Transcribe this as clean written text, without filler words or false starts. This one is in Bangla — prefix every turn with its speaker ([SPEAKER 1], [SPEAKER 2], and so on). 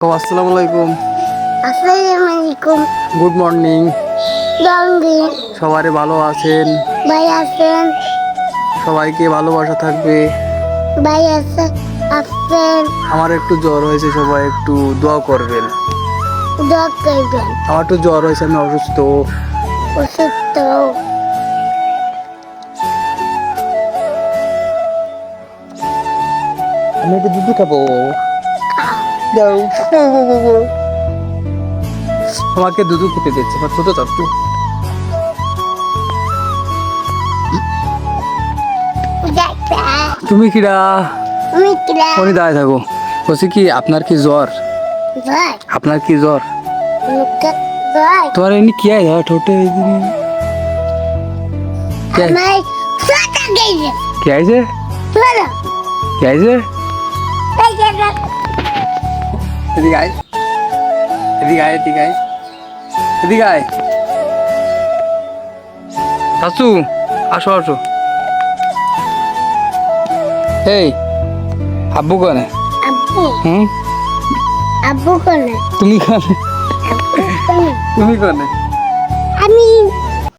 [SPEAKER 1] আসসালামু আলাইকুম।
[SPEAKER 2] আসসালামু আলাইকুম।
[SPEAKER 1] Good morning.
[SPEAKER 2] জলদি
[SPEAKER 1] সবাই ভালো আছেন?
[SPEAKER 2] ভাই আছেন?
[SPEAKER 1] সবাইকে ভালোবাসা থাকবে।
[SPEAKER 2] ভাই আছে আছেন?
[SPEAKER 1] আমার একটু জ্বর হয়েছে, সবাই একটু দোয়া করবেন।
[SPEAKER 2] দোয়া করবেন।
[SPEAKER 1] আমার একটু জ্বর হয়েছে, আমি অসুস্থ।
[SPEAKER 2] অসুস্থ।
[SPEAKER 1] আমি একটু দুধ খাবো। দাও। আমাকে দুধ খেতে দিচ্ছে, আমার ছোট চাচ্ছু। তুমি কিরা?
[SPEAKER 2] আমি কিরা?
[SPEAKER 1] ফোনে দাঁড়ায় থাকো। বলছি কি, আপনার কি জ্বর?
[SPEAKER 2] ভাই
[SPEAKER 1] আপনার কি জ্বর?
[SPEAKER 2] মুখে ভাই
[SPEAKER 1] তোমার এমনি কি আয় ঠোঁটে
[SPEAKER 2] আমার ফাটা গেছে।
[SPEAKER 1] কি আইছে?
[SPEAKER 2] চলো
[SPEAKER 1] কি আইছে?
[SPEAKER 2] এই যে
[SPEAKER 1] এদিকে আয়, এদিকে আয়, এদিকে আয়, এদিকে আয়। চাচু, আসো আসো। এই, আব্বু কানে?
[SPEAKER 2] আব্বু
[SPEAKER 1] হুম,
[SPEAKER 2] আব্বু কোনে?
[SPEAKER 1] তুমি কানে?
[SPEAKER 2] আব্বু কোনে?
[SPEAKER 1] তুমি কানে?
[SPEAKER 2] আমি